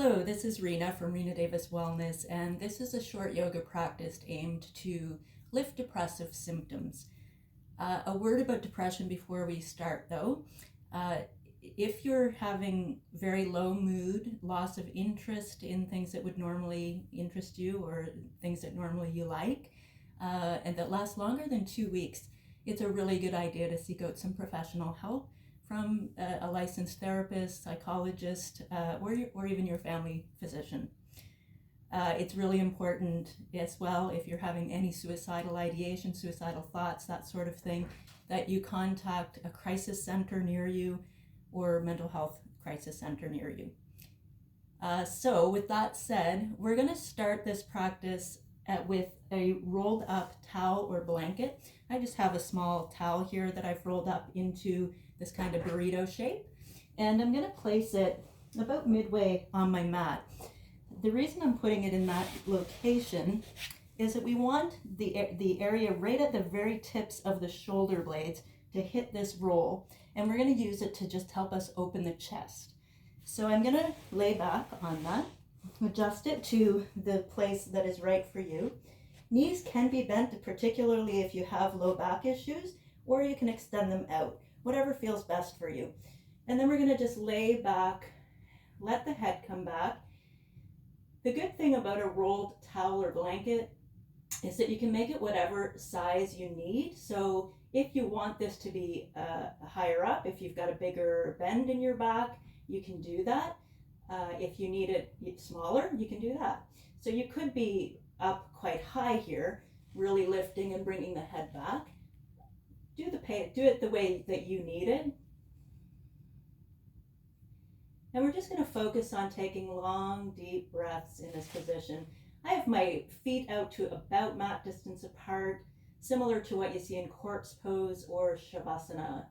Hello, this is Rena from Rena Davis Wellness, and this is a short yoga practice aimed to lift depressive symptoms. A word about depression before we start though. If you're having very low mood, loss of interest in things that would normally interest you or things that normally you like, and that last longer than 2 weeks, it's a really good idea to seek out some professional help from a licensed therapist, psychologist, or even your family physician. It's really important as well, if you're having any suicidal ideation, suicidal thoughts, that sort of thing, that you contact a crisis center near you or mental health crisis center near you. So with that said, we're going to start this practice with a rolled up towel or blanket. I just have a small towel here that I've rolled up into this kind of burrito shape, and I'm going to place it about midway on my mat. The reason I'm putting it in that location is that we want the area right at the very tips of the shoulder blades to hit this roll, and we're going to use it to just help us open the chest. So I'm going to lay back on that, adjust it to the place that is right for you. Knees can be bent, particularly if you have low back issues, or you can extend them out, whatever feels best for you. And then we're going to just lay back, let the head come back. The good thing about a rolled towel or blanket is that you can make it whatever size you need. So if you want this to be higher up, if you've got a bigger bend in your back, you can do that. If you need it smaller, you can do that. So you could be up quite high here, really lifting and bringing the head back. Do it the way that you need it. And we're just going to focus on taking long, deep breaths in this position. I have my feet out to about mat distance apart, similar to what you see in corpse pose or shavasana.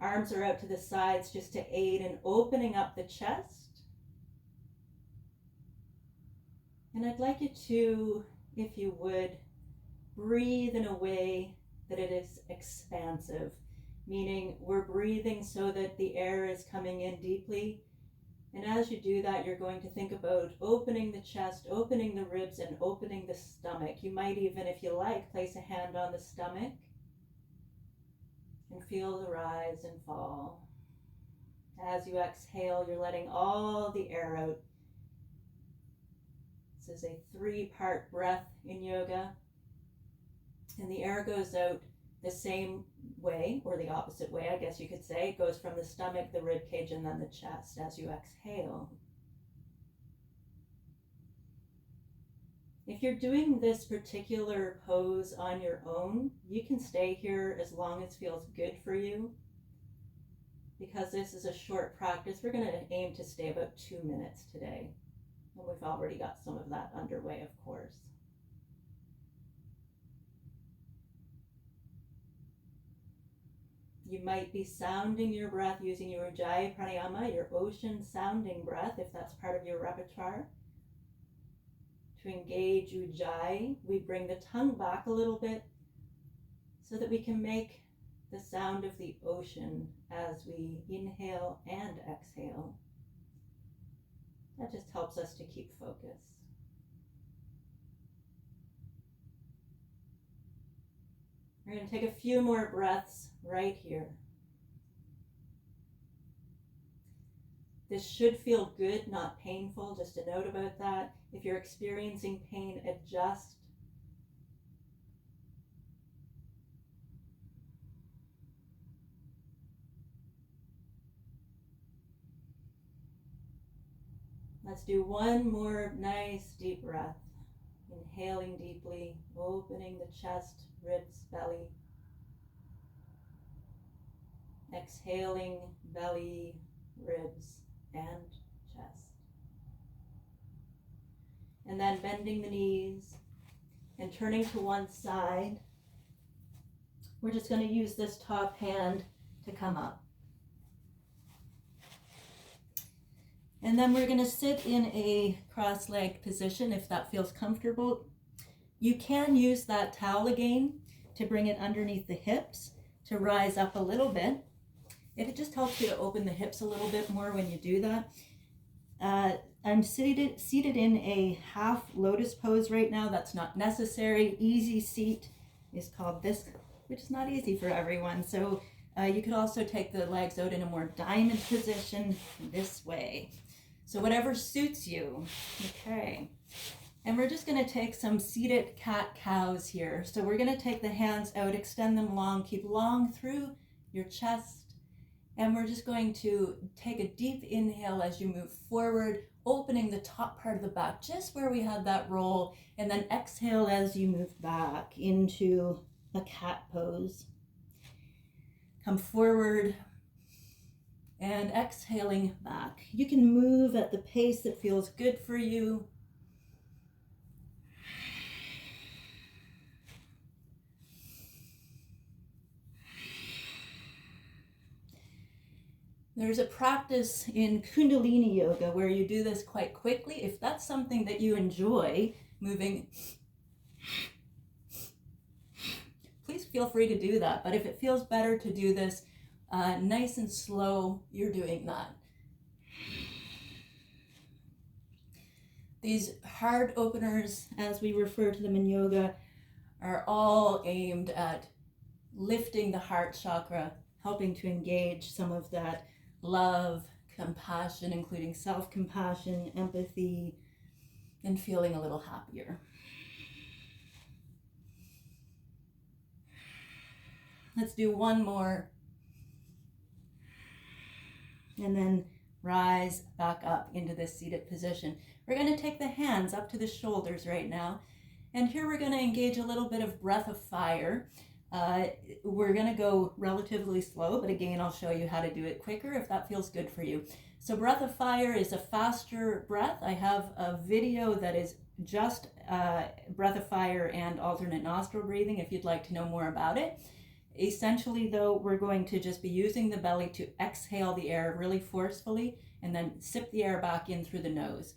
Arms are out to the sides just to aid in opening up the chest. And I'd like you to, if you would, breathe in a way that it is expansive, meaning we're breathing so that the air is coming in deeply. And as you do that, you're going to think about opening the chest, opening the ribs, and opening the stomach. You might even, if you like, place a hand on the stomach and feel the rise and fall. As you exhale, you're letting all the air out. This is a 3-part breath in yoga. And the air goes out the same way, or the opposite way, I guess you could say. It goes from the stomach, the rib cage, and then the chest as you exhale. If you're doing this particular pose on your own, you can stay here as long as feels good for you. Because this is a short practice, we're going to aim to stay about 2 minutes today. And we've already got some of that underway, of course. You might be sounding your breath using your Ujjayi pranayama, your ocean sounding breath, if that's part of your repertoire. To engage Ujjayi, we bring the tongue back a little bit so that we can make the sound of the ocean as we inhale and exhale. That just helps us to keep focus. We're going to take a few more breaths right here. This should feel good, not painful. Just a note about that. If you're experiencing pain, adjust. Let's do one more nice deep breath. Inhaling deeply, opening the chest, ribs, belly. Exhaling, belly, ribs, and chest. And then bending the knees and turning to one side. We're just going to use this top hand to come up. And then we're going to sit in a cross-legged position if that feels comfortable. You can use that towel again to bring it underneath the hips to rise up a little bit. It just helps you to open the hips a little bit more when you do that. I'm seated in a half lotus pose right now. That's not necessary. Easy seat is called this, which is not easy for everyone. So you could also take the legs out in a more diamond position this way. So whatever suits you. Okay. And we're just going to take some seated cat-cows here. So we're going to take the hands out, extend them long, keep long through your chest. And we're just going to take a deep inhale as you move forward, opening the top part of the back, just where we had that roll. And then exhale as you move back into a cat pose. Come forward and exhaling back. You can move at the pace that feels good for you. There's a practice in Kundalini Yoga where you do this quite quickly. If that's something that you enjoy, moving, please feel free to do that. But if it feels better to do this nice and slow, you're doing that. These heart openers, as we refer to them in yoga, are all aimed at lifting the heart chakra, helping to engage some of that love, compassion, including self-compassion, empathy, and feeling a little happier. Let's do one more. And then rise back up into this seated position. We're going to take the hands up to the shoulders right now. And here we're going to engage a little bit of breath of fire. We're going to go relatively slow, but again, I'll show you how to do it quicker if that feels good for you. So breath of fire is a faster breath. I have a video that is just breath of fire and alternate nostril breathing if you'd like to know more about it. Essentially, though, we're going to just be using the belly to exhale the air really forcefully and then sip the air back in through the nose.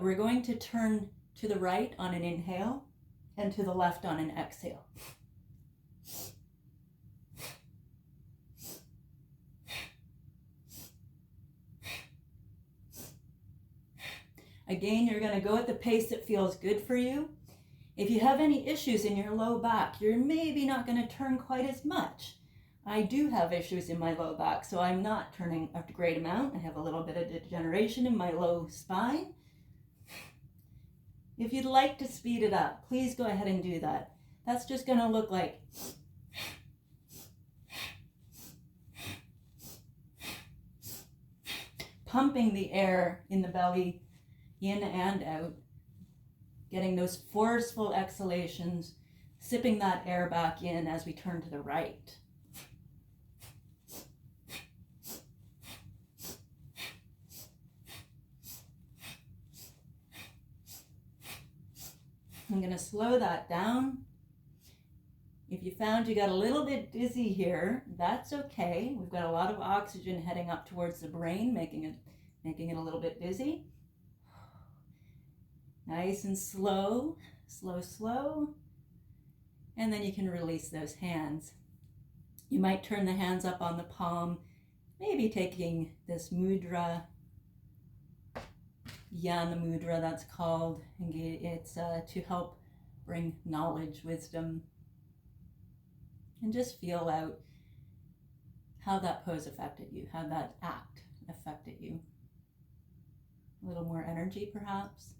We're going to turn to the right on an inhale and to the left on an exhale. Again, you're going to go at the pace that feels good for you. If you have any issues in your low back, you're maybe not going to turn quite as much. I do have issues in my low back, so I'm not turning a great amount. I have a little bit of degeneration in my low spine. If you'd like to speed it up, please go ahead and do that. That's just going to look like pumping the air in the belly in and out, getting those forceful exhalations, sipping that air back in as we turn to the right. I'm going to slow that down. If you found you got a little bit dizzy here, that's okay. We've got a lot of oxygen heading up towards the brain, making it a little bit dizzy. Nice and slow, slow, slow. And then you can release those hands. You might turn the hands up on the palm, maybe taking this mudra, Jnana mudra that's called. It's to help bring knowledge, wisdom, and just feel out how that pose affected you, how that act affected you. A little more energy, perhaps.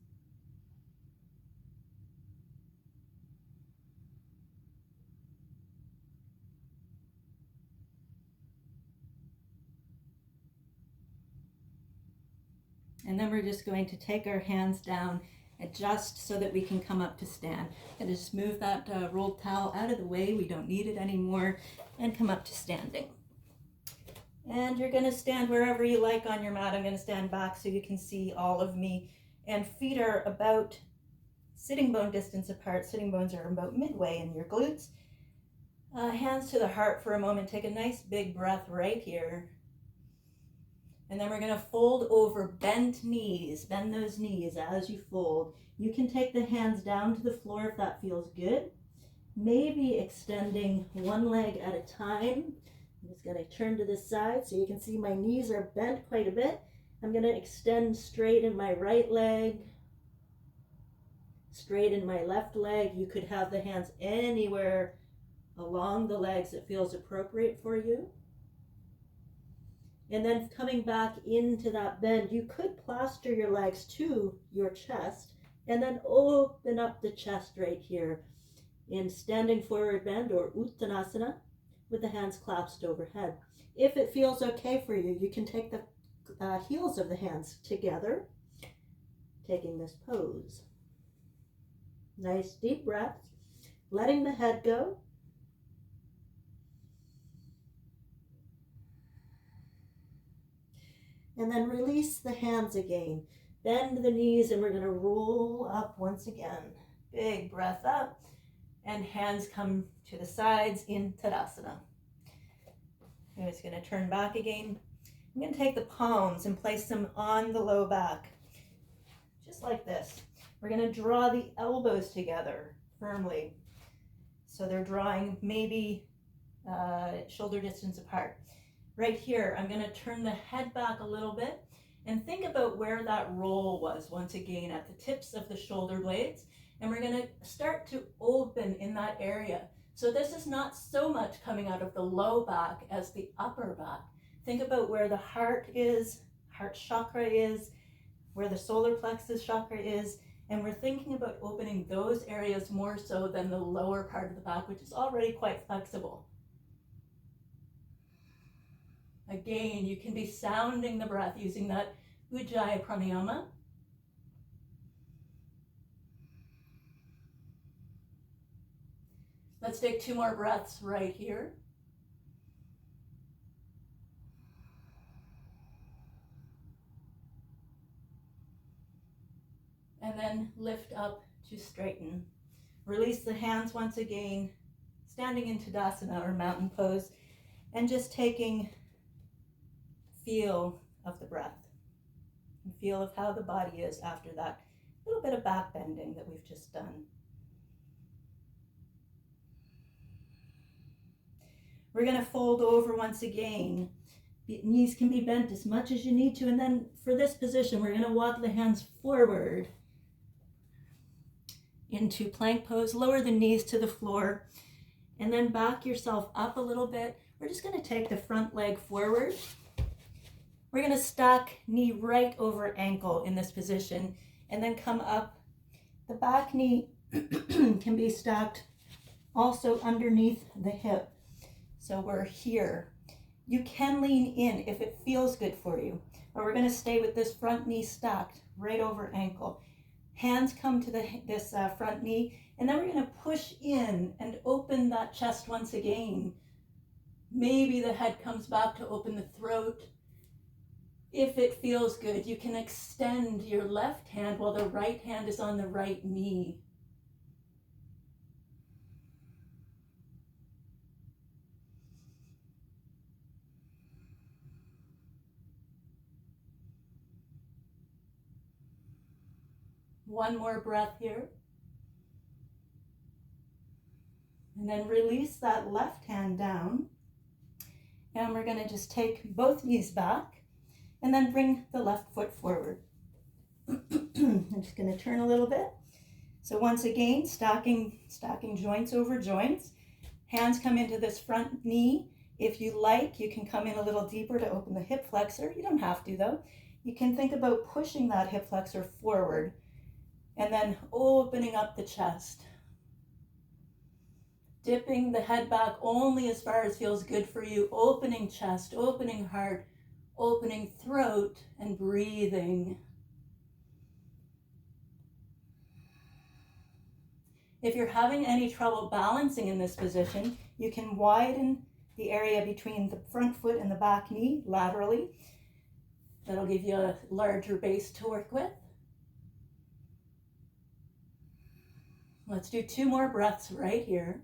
And then we're just going to take our hands down, adjust so that we can come up to stand. And just move that rolled towel out of the way. We don't need it anymore. And come up to standing. And you're going to stand wherever you like on your mat. I'm going to stand back so you can see all of me. And feet are about sitting bone distance apart. Sitting bones are about midway in your glutes. Hands to the heart for a moment. Take a nice big breath right here. And then we're going to fold over bent knees. Bend those knees as you fold. You can take the hands down to the floor if that feels good. Maybe extending one leg at a time. I'm just going to turn to this side so you can see my knees are bent quite a bit. I'm going to extend straight in my right leg, straight in my left leg. You could have the hands anywhere along the legs that feels appropriate for you. And then coming back into that bend, you could plaster your legs to your chest and then open up the chest right here in standing forward bend or Uttanasana with the hands clasped overhead. If it feels okay for you, you can take the heels of the hands together, taking this pose. Nice deep breaths, letting the head go. And then release the hands again. Bend the knees and we're going to roll up once again. Big breath up and hands come to the sides in Tadasana. I'm just going to turn back again. I'm going to take the palms and place them on the low back, just like this. We're going to draw the elbows together firmly. So they're drawing maybe shoulder distance apart. Right here, I'm going to turn the head back a little bit and think about where that roll was once again at the tips of the shoulder blades. And we're going to start to open in that area. So this is not so much coming out of the low back as the upper back. Think about where the heart is, heart chakra is, where the solar plexus chakra is, and we're thinking about opening those areas more so than the lower part of the back, which is already quite flexible. Again, you can be sounding the breath using that Ujjayi pranayama. Let's take 2 more breaths right here. And then lift up to straighten. Release the hands once again, standing in Tadasana or mountain pose, and just taking feel of the breath and feel of how the body is after that little bit of back bending that we've just done. We're going to fold over once again. The knees can be bent as much as you need to, and then for this position we're going to walk the hands forward into plank pose. Lower the knees to the floor and then back yourself up a little bit. We're just going to take the front leg forward. We're going to stack knee right over ankle in this position and then come up. The back knee can be stacked also underneath the hip. So we're here. You can lean in if it feels good for you, but we're going to stay with this front knee stacked right over ankle. Hands come to this front knee, and then we're going to push in and open that chest once again. Maybe the head comes back to open the throat. If it feels good, you can extend your left hand while the right hand is on the right knee. One more breath here. And then release that left hand down. And we're going to just take both knees back and then bring the left foot forward. I'm just going to turn a little bit. So once again, stacking joints over joints. Hands come into this front knee. If you like, you can come in a little deeper to open the hip flexor. You don't have to though. You can think about pushing that hip flexor forward and then opening up the chest. Dipping the head back only as far as feels good for you. Opening chest, opening heart, opening throat, and breathing. If you're having any trouble balancing in this position, you can widen the area between the front foot and the back knee laterally. That'll give you a larger base to work with. Let's do 2 more breaths right here.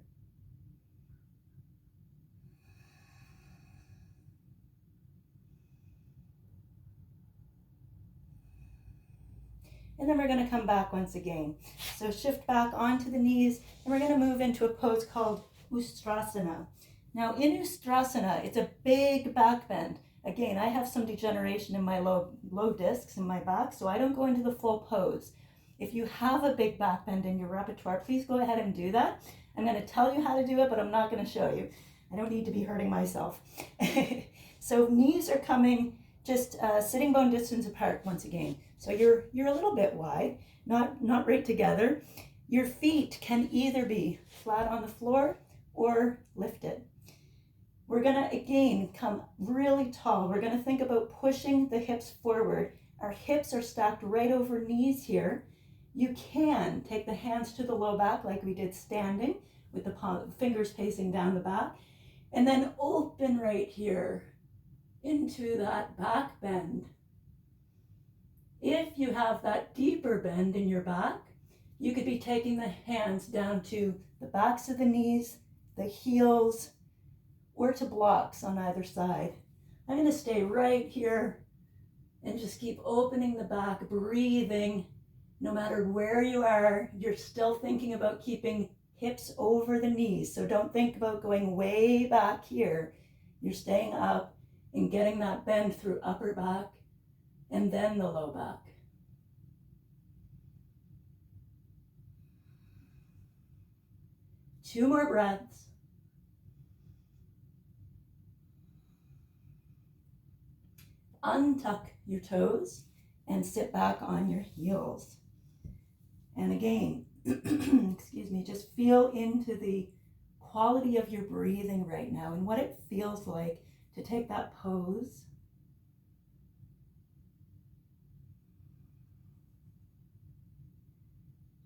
And then we're going to come back once again. So shift back onto the knees, and we're going to move into a pose called Ustrasana. Now in Ustrasana, it's a big back bend, Again, I have some degeneration in my low discs in my back, so I don't go into the full pose. If you have a big back bend in your repertoire, please go ahead and do that. I'm going to tell you how to do it, but I'm not going to show you. I don't need to be hurting myself. So knees are coming just sitting bone distance apart once again. So you're a little bit wide, not right together. Your feet can either be flat on the floor or lifted. We're gonna, again, come really tall. We're gonna think about pushing the hips forward. Our hips are stacked right over knees here. You can take the hands to the low back like we did standing with the fingers facing down the back, and then open right here into that back bend. If you have that deeper bend in your back, you could be taking the hands down to the backs of the knees, the heels, or to blocks on either side. I'm going to stay right here and just keep opening the back, breathing. No matter where you are, you're still thinking about keeping hips over the knees. So don't think about going way back here. You're staying up and getting that bend through upper back and then the low back. Two more breaths. Untuck your toes and sit back on your heels. And again, excuse me, just feel into the quality of your breathing right now and what it feels like to take that pose.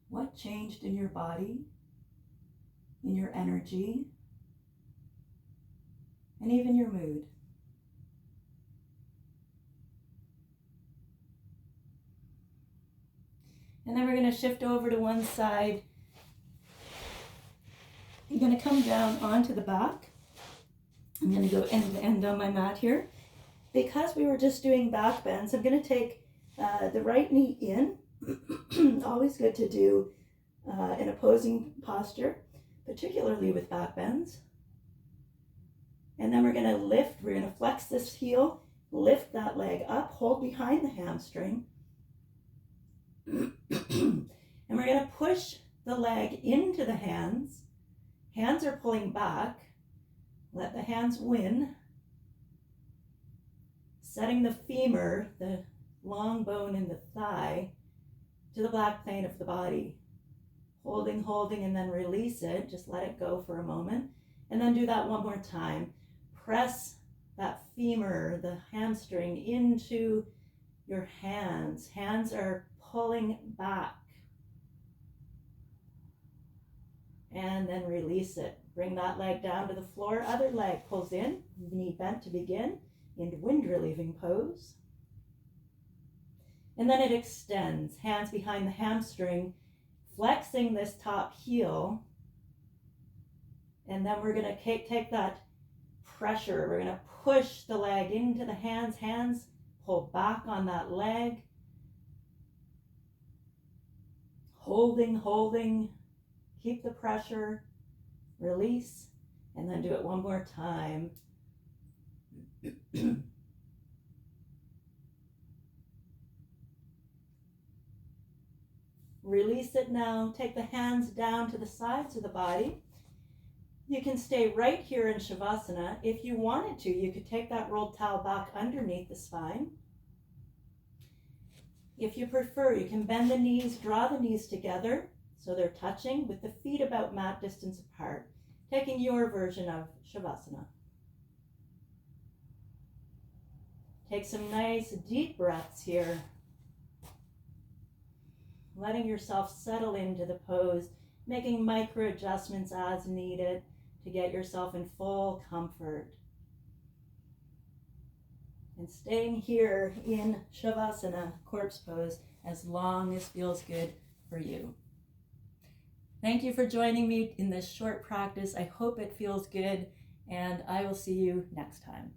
What changed in your body, in your energy, and even your mood? And then we're going to shift over to one side. I'm going to come down onto the back. I'm going to go end to end on my mat here. Because we were just doing back bends, I'm going to take the right knee in. Always good to do an opposing posture, particularly with back bends. And then we're going to lift, we're going to flex this heel, lift that leg up, hold behind the hamstring. And we're going to push the leg into the hands. Hands are pulling back. Let the hands win. Setting the femur, the long bone in the thigh, to the back plane of the body. Holding, and then release it. Just let it go for a moment. And then do that one more time. Press that femur, the hamstring, into your hands. Hands are pulling back. And then release it. Bring that leg down to the floor. Other leg pulls in, knee bent to begin, into wind relieving pose. And then it extends, hands behind the hamstring, flexing this top heel. And then we're going to take that pressure. We're going to push the leg into the hands. Hands pull back on that leg. Holding. Keep the pressure. Release. And then do it one more time. Release it now. Take the hands down to the sides of the body. You can stay right here in Shavasana. If you wanted to, you could take that rolled towel back underneath the spine. If you prefer, you can bend the knees, draw the knees together so they're touching with the feet about mat distance apart, taking your version of Shavasana. Take some nice deep breaths here. Letting yourself settle into the pose, making micro adjustments as needed to get yourself in full comfort. And staying here in Shavasana, corpse pose, as long as feels good for you. Thank you for joining me in this short practice. I hope it feels good, and I will see you next time.